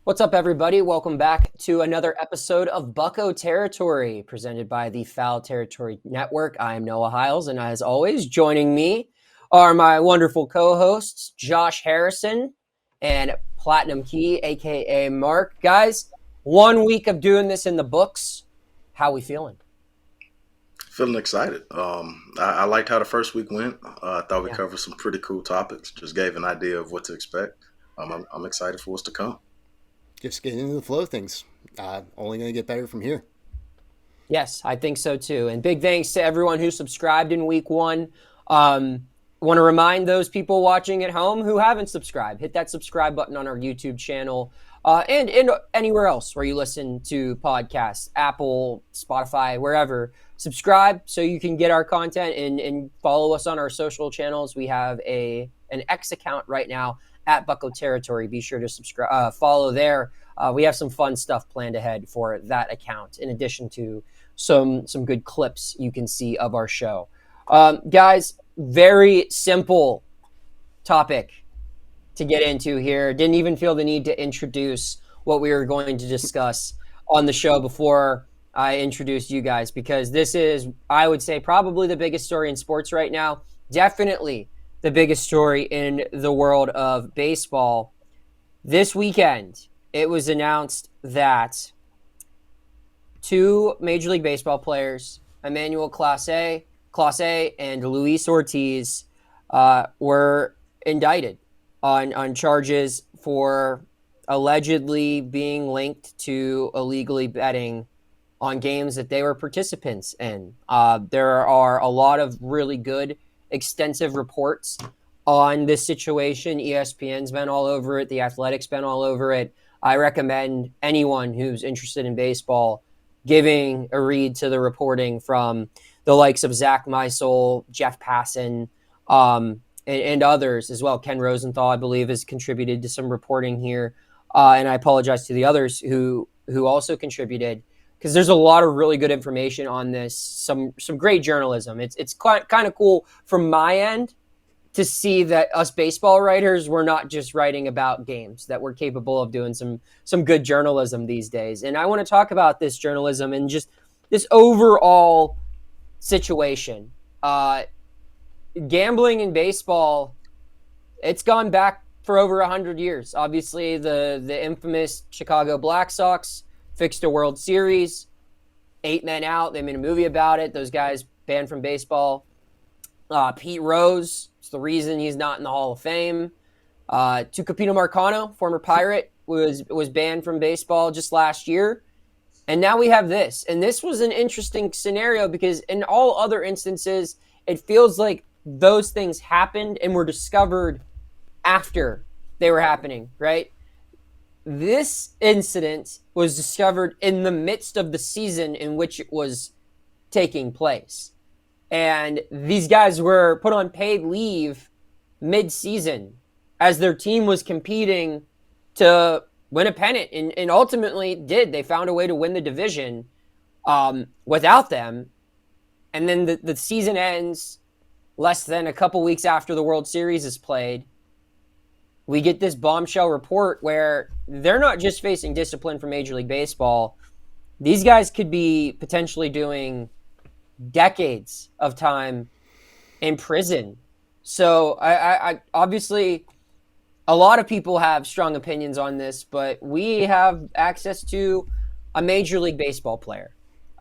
What's up, everybody? Welcome back to another episode of Bucco Territory, presented by the Foul Territory Network. I am Noah Hiles, and as always, joining me are my wonderful co-hosts, Josh Harrison and Platinum Key, aka Mark. Guys, 1 week of doing this in the books. How we feeling? Feeling excited. I liked how the first week went. I thought we Yeah. covered some pretty cool topics. Just gave an idea of what to expect. I'm excited for what's to come. Just getting into the flow of things. Only going to get better from here. Yes, I think so too. And big thanks to everyone who subscribed in week one. Want to remind those people watching at home who haven't subscribed, hit that subscribe button on our YouTube channel and anywhere else where you listen to podcasts, Apple, Spotify, wherever. Subscribe so you can get our content and follow us on our social channels. We have an X account right now at Bucco Territory. Be sure to subscribe, follow there. We have some fun stuff planned ahead for that account, in addition to some good clips you can see of our show. Guys, very simple topic to get into here. Didn't even feel the need to introduce what we were going to discuss on the show before I introduced you guys, because this is, I would say, probably the biggest story in sports right now. Definitely the biggest story in the world of baseball. This weekend, it was announced that two Major League Baseball players, Emmanuel Clase and Luis Ortiz, were indicted on charges for allegedly being linked to illegally betting on games that they were participants in. There are a lot of really good, extensive reports on this situation. ESPN's been all over it. The Athletic's been all over it. I recommend anyone who's interested in baseball giving a read to the reporting from the likes of Zach Meisel, Jeff Passan, and others as well. Ken Rosenthal, I believe, has contributed to some reporting here. And I apologize to the others who also contributed, because there's a lot of really good information on this, some great journalism. It's kind of cool from my end to see that us baseball writers, we're not just writing about games, that we're capable of doing some good journalism these days. And I want to talk about this journalism and just this overall situation. Gambling in baseball, it's gone back for over 100 years. Obviously, the infamous Chicago Black Sox fixed a World Series, 8 men out. They made a movie about it. Those guys banned from baseball. Pete Rose, it's the reason he's not in the Hall of Fame. Tucupita Marcano, former Pirate, was banned from baseball just last year. And now we have this. And this was an interesting scenario because in all other instances, it feels like those things happened and were discovered after they were happening, right? This incident was discovered in the midst of the season in which it was taking place. And these guys were put on paid leave mid-season as their team was competing to win a pennant, and ultimately did. They found a way to win the division without them. And then the season ends less than a couple weeks after the World Series is played. We get this bombshell report where they're not just facing discipline from Major League Baseball. These guys could be potentially doing decades of time in prison. So I obviously, a lot of people have strong opinions on this, but we have access to a Major League Baseball player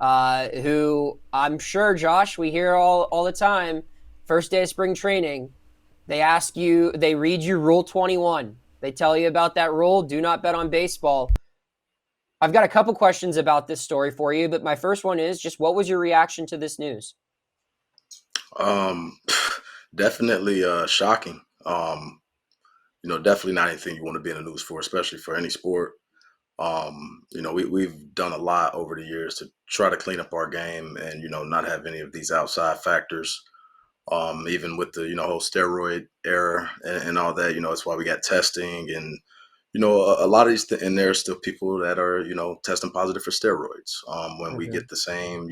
who I'm sure, Josh, we hear all the time, first day of spring training, they read you Rule 21. They tell you about that rule, do not bet on baseball. I've got a couple questions about this story for you, but my first one is just, what was your reaction to this news? Um, Definitely shocking. Definitely not anything you want to be in the news for, especially for any sport. We've done a lot over the years to try to clean up our game and, not have any of these outside factors. Even with the, whole steroid era and all that, that's why we got testing and, a lot of these, and there's still people that are, testing positive for steroids. When we Mm-hmm. get the same,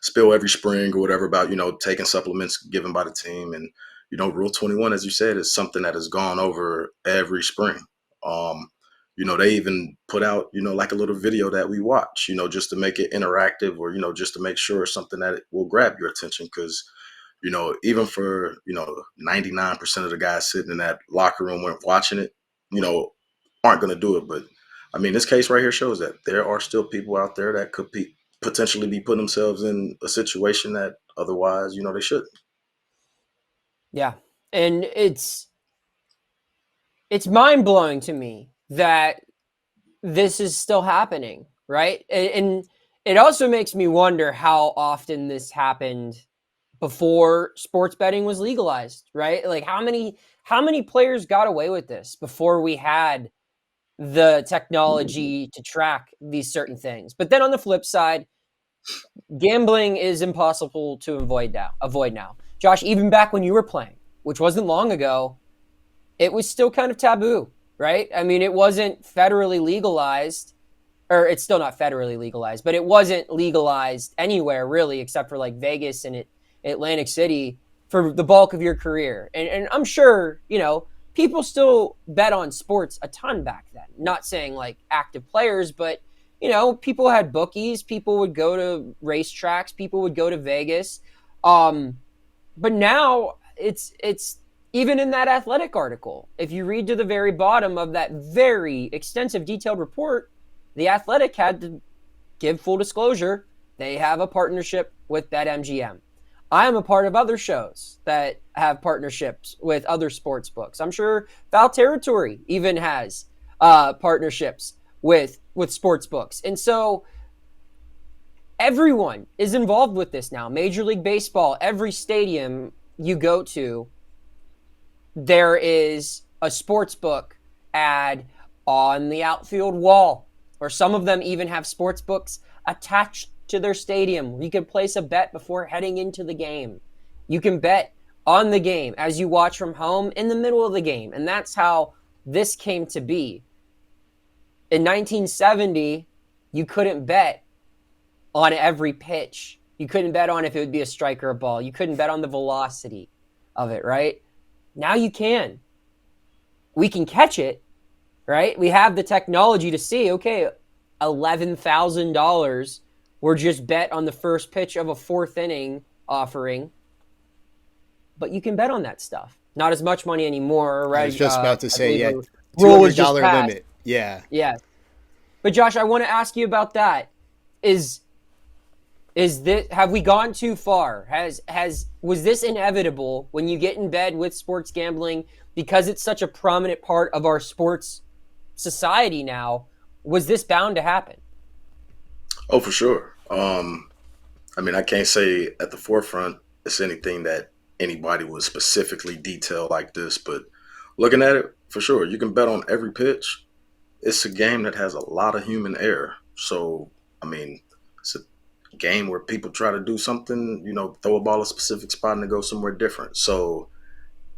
spill every spring or whatever about, taking supplements given by the team. And, Rule 21, as you said, is something that has gone over every spring. Um, They even put out, like a little video that we watch, just to make it interactive, or, just to make sure it's something that will grab your attention. Because, even for, 99% of the guys sitting in that locker room when watching it, you know, aren't going to do it. But I mean, this case right here shows that there are still people out there that could potentially be putting themselves in a situation that otherwise, they shouldn't. Yeah. And it's mind-blowing to me that this is still happening, right? And it also makes me wonder how often this happened before sports betting was legalized, right? Like how many players got away with this before we had the technology to track these certain things. But then on the flip side, gambling is impossible to avoid now. Josh, even back when you were playing, which wasn't long ago, it was still kind of taboo, right? I mean, it wasn't federally legalized, or it's still not federally legalized, but it wasn't legalized anywhere really, except for like Vegas and Atlantic City for the bulk of your career. And I'm sure, people still bet on sports a ton back then. Not saying like active players, but people had bookies, people would go to racetracks, people would go to Vegas. But now it's even in that athletic article, if you read to the very bottom of that very extensive detailed report, the Athletic had to give full disclosure. They have a partnership with BetMGM. I am a part of other shows that have partnerships with other sports books. I'm sure Foul Territory even has partnerships with sports books. And so everyone is involved with this now. Major League Baseball, every stadium you go to, there is a sports book ad on the outfield wall, or some of them even have sports books attached to their stadium. You can place a bet before heading into the game. You can bet on the game as you watch from home in the middle of the game. And that's how this came to be. In 1970, you couldn't bet on every pitch. You couldn't bet on if it would be a strike or a ball. You couldn't bet on the velocity of it, right? Now you can. We can catch it, right? We have the technology to see, okay, $11,000 were just bet on the first pitch of a fourth inning offering. But you can bet on that stuff. Not as much money anymore, right? I was just about to say, yeah, rule was just $200 passed. limit. Yeah. Yeah. But Josh, I want to ask you about that. Is this, have we gone too far? Was this inevitable when you get in bed with sports gambling because it's such a prominent part of our sports society now? Was this bound to happen? Oh, for sure. I mean, I can't say at the forefront it's anything that anybody would specifically detail like this, but looking at it, for sure, you can bet on every pitch. It's a game that has a lot of human error. So, I mean, it's a game where people try to do something, throw a ball a specific spot and to go somewhere different. So,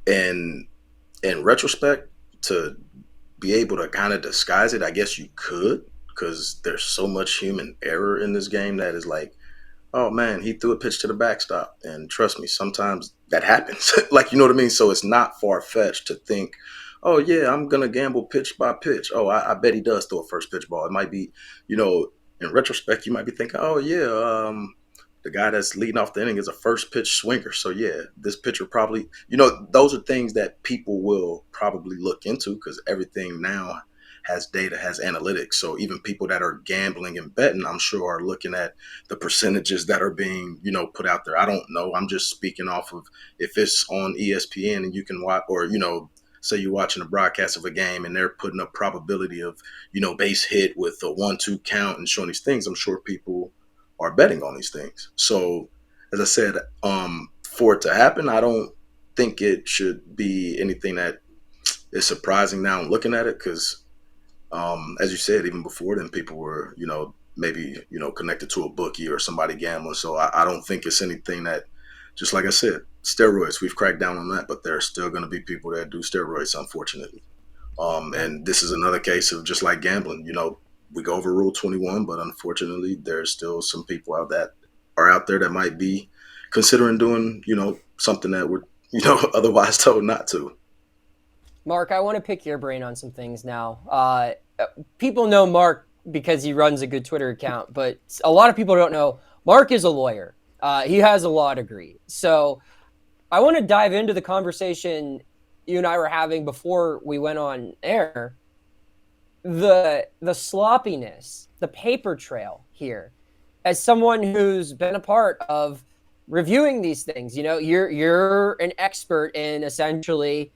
in retrospect, to be able to kind of disguise it, I guess you could, because there's so much human error in this game that is like, oh man, he threw a pitch to the backstop. And trust me, sometimes that happens. Like, you know what I mean? So it's not far fetched to think, oh yeah, I'm going to gamble pitch by pitch. Oh, I bet he does throw a first pitch ball. It might be, in retrospect, you might be thinking, oh yeah, the guy that's leading off the inning is a first pitch swinger. So yeah, this pitcher probably, those are things that people will probably look into, because everything now has data, has analytics. So even people that are gambling and betting, I'm sure, are looking at the percentages that are being, put out there. I don't know. I'm just speaking off of, if it's on ESPN and you can watch, or, say you're watching a broadcast of a game and they're putting up probability of, base hit with a 1-2 count and showing these things, I'm sure people are betting on these things. So as I said, for it to happen, I don't think it should be anything that is surprising now looking at it, because as you said, even before then, people were, maybe, connected to a bookie or somebody gambling. So I don't think it's anything that, just like I said, steroids, we've cracked down on that, but there are still going to be people that do steroids, unfortunately. And this is another case of just like gambling, we go over Rule 21, but unfortunately, there's still some people out there that might be considering doing, something that we're, otherwise told not to. Mark, I want to pick your brain on some things now. people know Mark because he runs a good Twitter account, but a lot of people don't know Mark is a lawyer. He has a law degree. So I want to dive into the conversation you and I were having before we went on air. The sloppiness, the paper trail here. As someone who's been a part of reviewing these things, you're an expert in essentially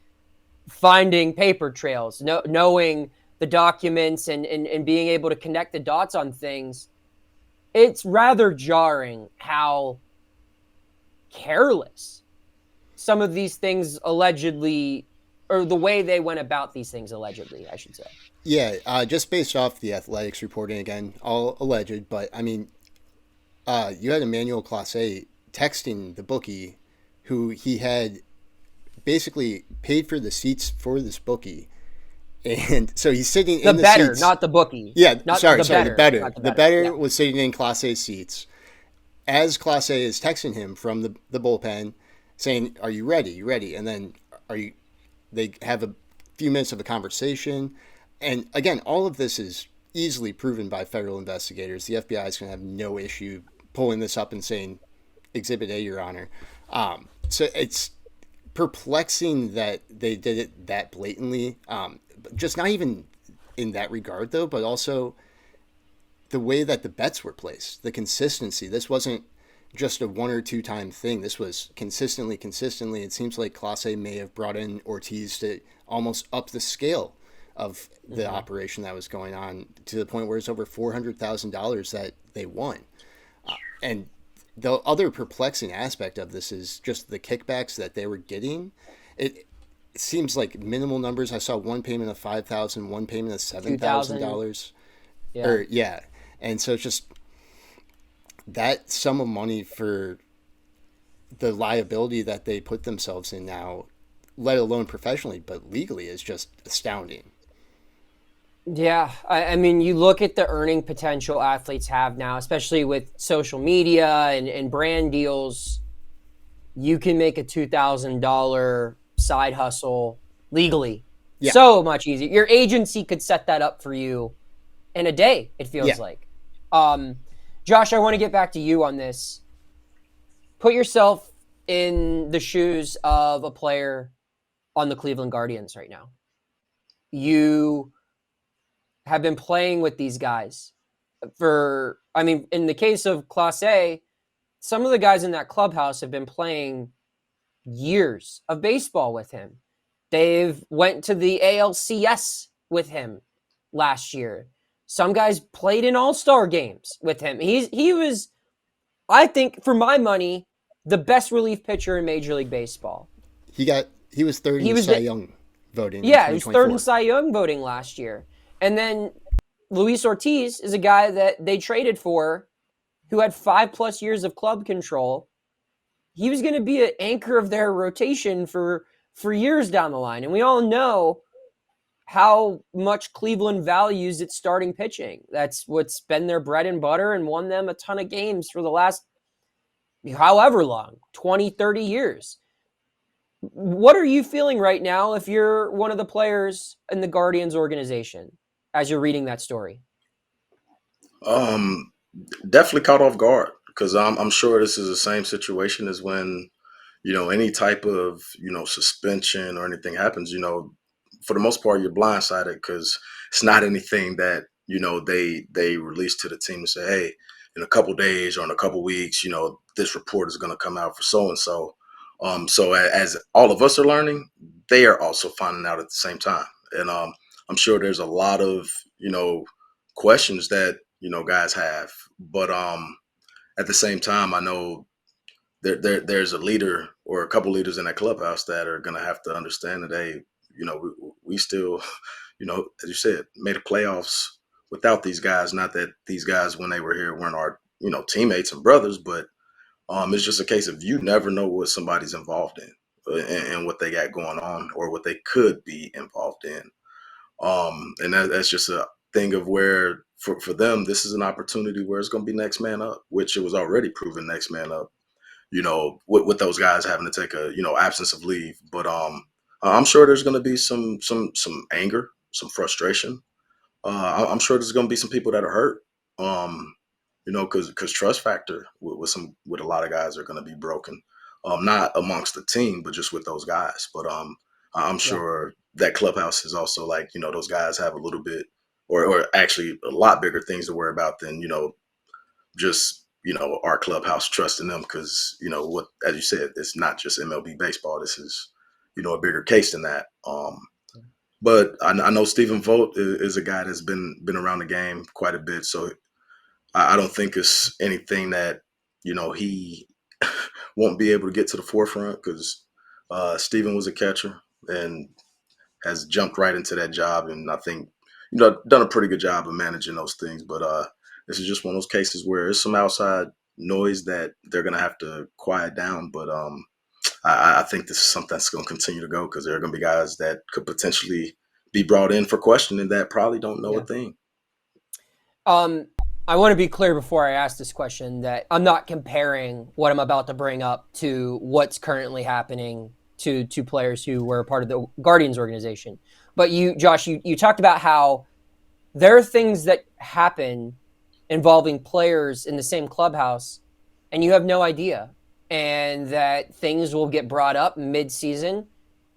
finding paper trails, knowing the documents and being able to connect the dots on things. It's rather jarring how careless some of these things allegedly, or the way they went about these things allegedly, I should say. Yeah, just based off the athletics reporting, again, all alleged, but I mean, you had Emmanuel Clase texting the bookie who he had basically paid for the seats for this bookie. And so he's sitting in the better, seats. not the bookie. Yeah, not sorry, the the better. The better yeah. was sitting in Clase's seats. As Clase is texting him from the bullpen, saying, "Are you ready? You ready?" And then they have a few minutes of a conversation. And again, all of this is easily proven by federal investigators. The FBI is going to have no issue pulling this up and saying, Exhibit A, Your Honor. So it's perplexing that they did it that blatantly. Just not even in that regard, though, but also the way that the bets were placed, the consistency. This wasn't just a 1 or 2 time thing. This was consistently. It seems like Clase may have brought in Ortiz to almost up the scale of the operation that was going on to the point where it's over $400,000 that they won. And the other perplexing aspect of this is just the kickbacks that they were getting. It seems like minimal numbers. I saw one payment of $5,000, one payment of $7,000. Yeah. And so it's just that sum of money for the liability that they put themselves in now, let alone professionally, but legally, is just astounding. Yeah, I mean, you look at the earning potential athletes have now, especially with social media and brand deals. You can make a $2,000 side hustle legally. Yeah. So much easier. Your agency could set that up for you in a day, it feels like. Josh, I want to get back to you on this. Put yourself in the shoes of a player on the Cleveland Guardians right now. You have been playing with these guys in the case of Clase, some of the guys in that clubhouse have been playing years of baseball with him. They've went to the ALCS with him last year. Some guys played in all-star games with him. He was, I think, for my money, the best relief pitcher in Major League Baseball. He was third in Cy Young voting. Yeah, he was third in Cy Young voting last year. And then Luis Ortiz is a guy that they traded for who had 5+ years of club control. He was going to be an anchor of their rotation for years down the line. And we all know how much Cleveland values its starting pitching. That's what's been their bread and butter and won them a ton of games for the last however long, 20, 30 years. What are you feeling right now if you're one of the players in the Guardians organization as you're reading that story? Definitely caught off guard because I'm sure this is the same situation as when, any type of, suspension or anything happens, for the most part, you're blindsided because it's not anything that, they release to the team and say, hey, in a couple days or in a couple weeks, this report is going to come out for so-and-so. So as all of us are learning, they are also finding out at the same time. And I'm sure there's a lot of, questions that, guys have. But at the same time, I know there's a leader or a couple leaders in that clubhouse that are going to have to understand that, hey, we still, as you said, made the playoffs without these guys. Not that these guys, when they were here, weren't our, teammates and brothers, but it's just a case of you never know what somebody's involved in and what they got going on or what they could be involved in. And that's just a thing of where for them, this is an opportunity where it's going to be next man up, which it was already proven next man up, with those guys having to take a, absence of leave. But I'm sure there's going to be some anger, some frustration. I'm sure there's going to be some people that are hurt. Because trust factor with a lot of guys are going to be broken. Not amongst the team, but just with those guys. But I'm Yeah. sure that clubhouse is also like, those guys have a little bit, or actually a lot bigger things to worry about than just our clubhouse trusting them, because what, as you said, it's not just MLB baseball. This is a bigger case than that. But I know Stephen Vogt is a guy that's been around the game quite a bit, so I don't think it's anything that he won't be able to get to the forefront, because Stephen was a catcher and has jumped right into that job, and I think done a pretty good job of managing those things. But this is just one of those cases where there's some outside noise that they're gonna have to quiet down. But I think this is something that's going to continue to go, because there are going to be guys that could potentially be brought in for questioning that probably don't know Yeah. a thing. I want to be clear before I ask this question that I'm not comparing what I'm about to bring up to what's currently happening to players who were part of the Guardians organization. But Josh, you talked about how there are things that happen involving players in the same clubhouse and you have no idea, and that things will get brought up mid-season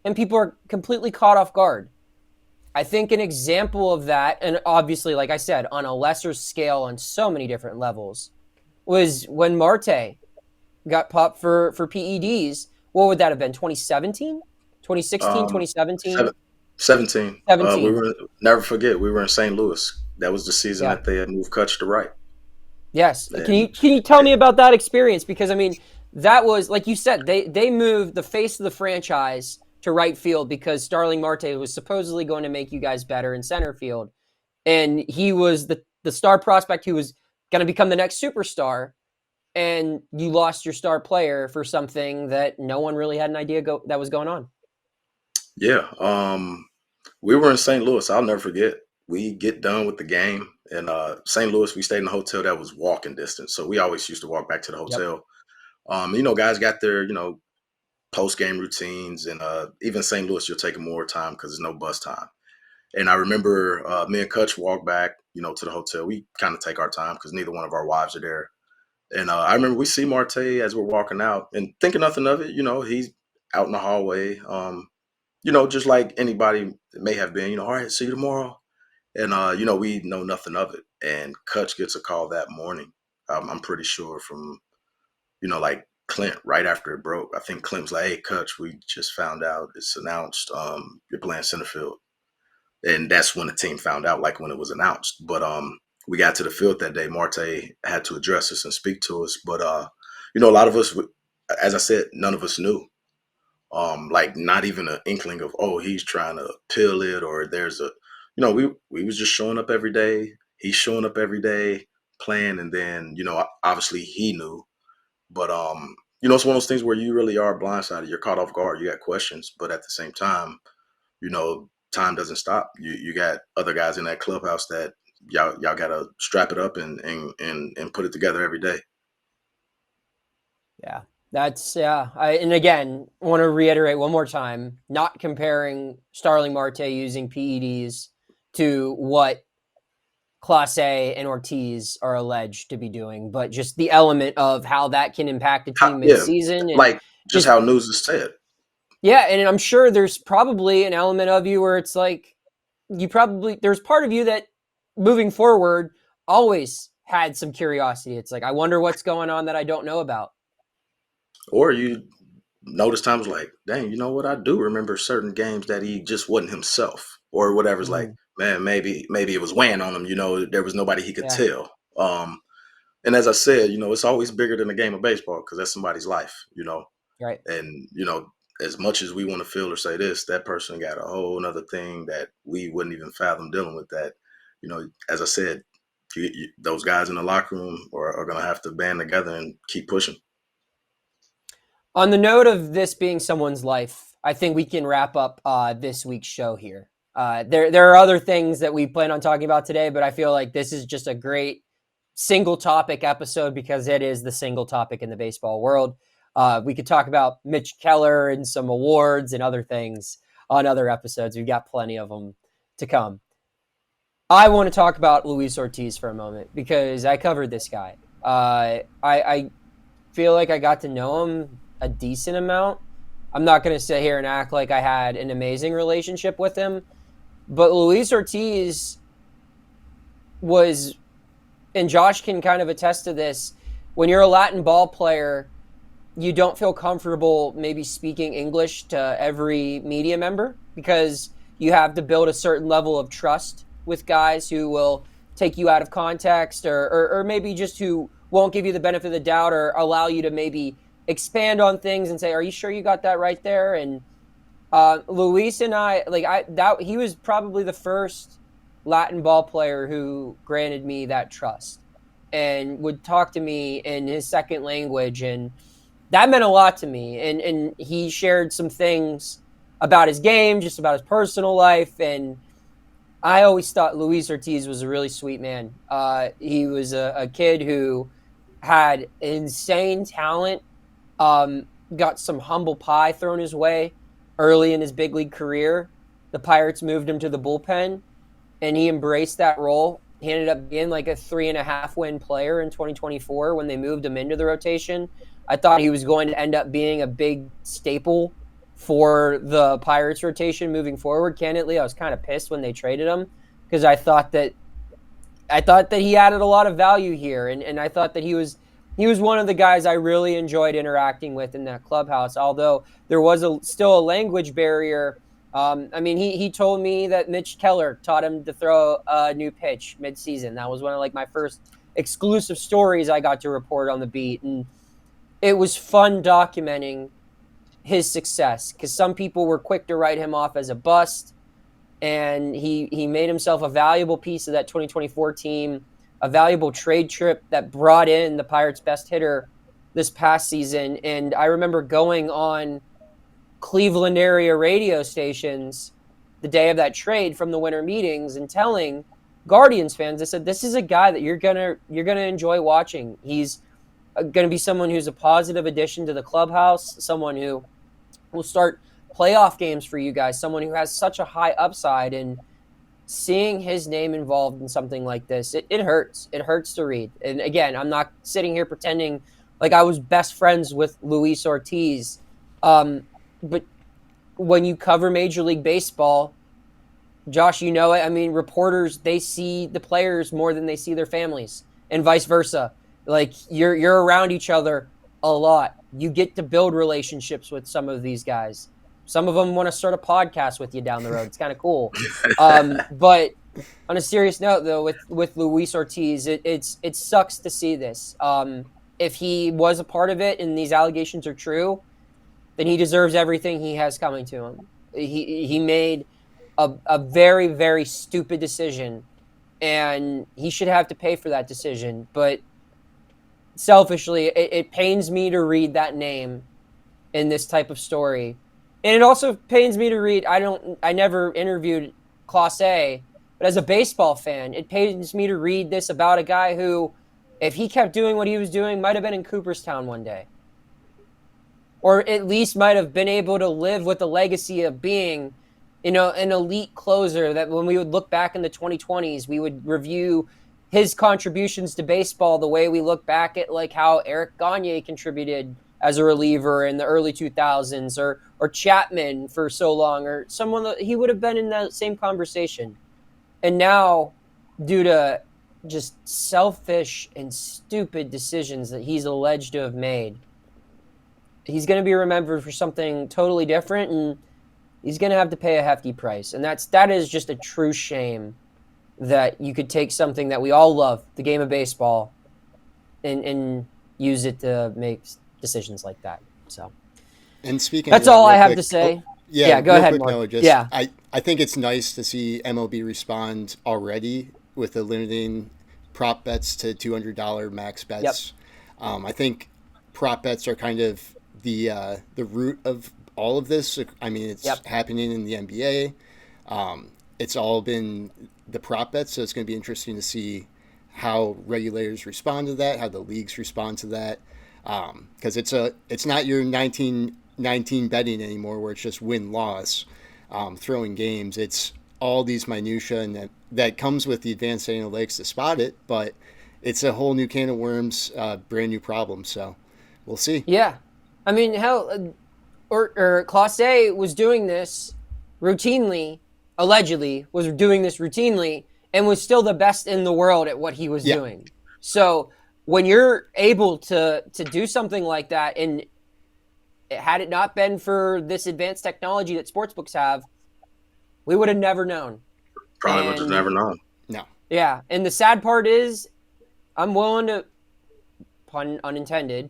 and people are completely caught off guard. I think an example of that, and obviously, like I said, on a lesser scale on so many different levels, was when Marte got popped for PEDs. What would that have been? 2017? 2016, Um, 2017? seven, 17. We 17. were never forget, we were in St. Louis. That was the season Yeah. that they had moved Kutch to right. Yes. And Can you tell me about that experience? Because I mean, that was like you said, they moved the face of the franchise to right field because Starling Marte was supposedly going to make you guys better in center field. And he was the star prospect who was going to become the next superstar. And you lost your star player for something that no one really had an idea that was going on. yeah, we were in St. Louis. I'll never forget. We get done with the game in St. Louis. We stayed in a hotel that was walking distance, so we always used to walk back to the Yep. hotel. Guys got their post game routines, and even St. Louis, you'll take more time because there's no bus time. And I remember me and Kutch walk back, to the hotel. We kind of take our time because neither one of our wives are there. And I remember we see Marte as we're walking out and thinking nothing of it. He's out in the hallway, just like anybody may have been, all right, see you tomorrow. And, we know nothing of it. And Kutch gets a call that morning. I'm pretty sure from, like Clint right after it broke. I think Clint was like, hey, Kutch, we just found out it's announced you're playing center field. And that's when the team found out, like when it was announced. But we got to the field that day. Marte had to address us and speak to us. But a lot of us, as I said, none of us knew. Like not even an inkling of, oh, he's trying to peel it, or there's a, we was just showing up every day. He's showing up every day, playing, and then obviously he knew. But it's one of those things where you really are blindsided. You're caught off guard. You got questions, but at the same time, time doesn't stop. You got other guys in that clubhouse that y'all gotta strap it up and put it together every day. Yeah. And again, want to reiterate one more time, not comparing Starling Marte using PEDs to what Clase and Ortiz are alleged to be doing, but just the element of how that can impact a team Yeah, midseason and like just just how news is said. yeah, and I'm sure there's probably an element of you where it's like there's part of you that moving forward always had some curiosity. It's like I wonder what's going on that I don't know about. Or you notice times like, dang, you know what? I do remember certain games that he just wasn't himself, or whatever's like, Mhm. man, maybe it was weighing on him. There was nobody he could Yeah, tell. And as I said, it's always bigger than the game of baseball because that's somebody's life. right. And as much as we want to feel or say this, that person got a whole other thing that we wouldn't even fathom dealing with. That as I said, those guys in the locker room are going to have to band together and keep pushing. On the note of this being someone's life, I think we can wrap up this week's show here. There are other things that we plan on talking about today, but I feel like this is just a great single topic episode because it is the single topic in the baseball world. We could talk about Mitch Keller and some awards and other things on other episodes. We've got plenty of them to come. I want to talk about Luis Ortiz for a moment because I covered this guy. I feel like I got to know him a decent amount. I'm not going to sit here and act like I had an amazing relationship with him, but Luis Ortiz was, and Josh can kind of attest to this, when you're a Latin ball player, you don't feel comfortable maybe speaking English to every media member because you have to build a certain level of trust with guys who will take you out of context or maybe just who won't give you the benefit of the doubt or allow you to maybe expand on things and say, are you sure you got that right there? And Luis and he was probably the first Latin ball player who granted me that trust and would talk to me in his second language. And that meant a lot to me. And he shared some things about his game, just about his personal life. And I always thought Luis Ortiz was a really sweet man. He was a kid who had insane talent, got some humble pie thrown his way early in his big league career. The Pirates moved him to the bullpen, and he embraced that role. He ended up being like a 3.5 win player in 2024 when they moved him into the rotation. I thought he was going to end up being a big staple for the Pirates rotation moving forward. Candidly, I was kind of pissed when they traded him because I thought that he added a lot of value here, and I thought that he was one of the guys I really enjoyed interacting with in that clubhouse. Although there was still a language barrier. He told me that Mitch Keller taught him to throw a new pitch midseason. That was one of like my first exclusive stories I got to report on the beat, and it was fun documenting his success because some people were quick to write him off as a bust, and he made himself a valuable piece of that 2024 team, a valuable trade trip that brought in the Pirates' best hitter this past season. And I remember going on Cleveland area radio stations the day of that trade from the winter meetings and telling Guardians fans, I said, this is a guy that you're gonna enjoy watching. He's going to be someone who's a positive addition to the clubhouse, someone who will start playoff games for you guys, someone who has such a high upside. And seeing his name involved in something like this, it hurts. It hurts to read. And again, I'm not sitting here pretending like I was best friends with Luis Ortiz. But when you cover Major League Baseball, Josh, you know it. I mean, reporters, they see the players more than they see their families and vice versa. Like you're around each other a lot. You get to build relationships with some of these guys. Some of them want to start a podcast with you down the road. It's kind of cool. But on a serious note, though, with Luis Ortiz, it sucks to see this. If he was a part of it and these allegations are true, then he deserves everything he has coming to him. He made a very, very stupid decision, and he should have to pay for that decision. But selfishly, it pains me to read that name in this type of story. And it also pains me to read, I never interviewed Clase, but as a baseball fan, it pains me to read this about a guy who, if he kept doing what he was doing, might have been in Cooperstown one day. Or at least might have been able to live with the legacy of being, an elite closer that when we would look back in the 2020s, we would review his contributions to baseball the way we look back at like how Eric Gagne contributed as a reliever in the early 2000s or Chapman for so long, or someone that he would have been in that same conversation. And now, due to just selfish and stupid decisions that he's alleged to have made, he's going to be remembered for something totally different, and he's going to have to pay a hefty price. And that is just a true shame that you could take something that we all love, the game of baseball, and use it to make decisions like that. So, and speaking, that's of that, all I have quick, to say. Yeah, go ahead, Mark. Noah, I think it's nice to see MLB respond already with the limiting prop bets to $200 max bets. Yep. I think prop bets are kind of the root of all of this. I mean, it's happening in the NBA. It's all been the prop bets, so it's going to be interesting to see how regulators respond to that, how the leagues respond to that, because it's not your 1919 betting anymore, where it's just win-loss, throwing games. It's all these minutia that comes with the advanced analytics to spot it, but it's a whole new can of worms, brand new problem. So we'll see. Yeah. I mean, hell, or Clase was doing this routinely, allegedly, was doing this routinely, and was still the best in the world at what he was doing. So when you're able to do something like that, and had it not been for this advanced technology that sportsbooks have, we would have never known. Probably would have never known. No. Yeah. And the sad part is, I'm willing to, pun unintended,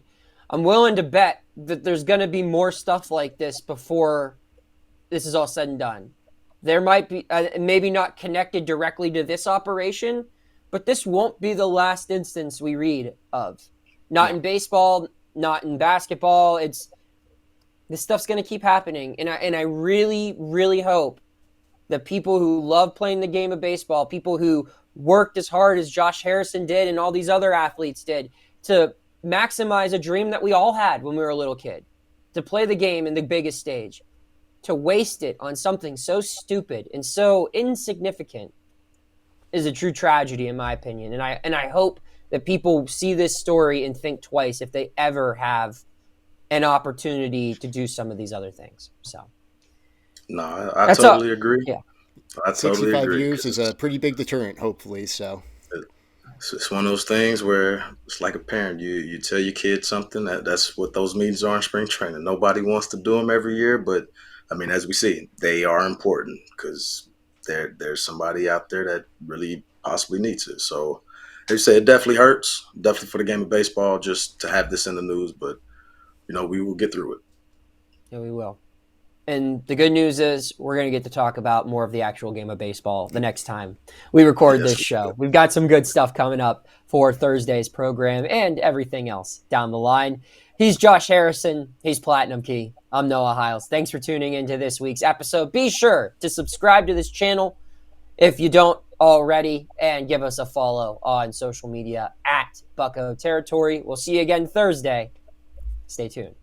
I'm willing to bet that there's going to be more stuff like this before this is all said and done. There might be, maybe not connected directly to this operation, but this won't be the last instance we read of. Not in baseball, not in basketball. This stuff's going to keep happening. And I really, really hope that people who love playing the game of baseball, people who worked as hard as Josh Harrison did and all these other athletes did to maximize a dream that we all had when we were a little kid, to play the game in the biggest stage, to waste it on something so stupid and so insignificant is a true tragedy, in my opinion. And I hope that people see this story and think twice if they ever have an opportunity to do some of these other things. So, no, I totally agree. Yeah, I totally 65 agree. years is a pretty big deterrent, hopefully. So it's one of those things where it's like a parent. You tell your kid something, that's what those meetings are in spring training. Nobody wants to do them every year, but I mean, as we see, they are important because there's somebody out there that really possibly needs it. So, as you say, it definitely hurts, definitely for the game of baseball, just to have this in the news. But we will get through it. Yeah, we will. And the good news is we're going to get to talk about more of the actual game of baseball the next time we record this show. We've got some good stuff coming up for Thursday's program and everything else down the line. He's Josh Harrison. He's Platinum Key. I'm Noah Hiles. Thanks for tuning into this week's episode. Be sure to subscribe to this channel if you don't already, and give us a follow on social media at Bucco Territory. We'll see you again Thursday. Stay tuned.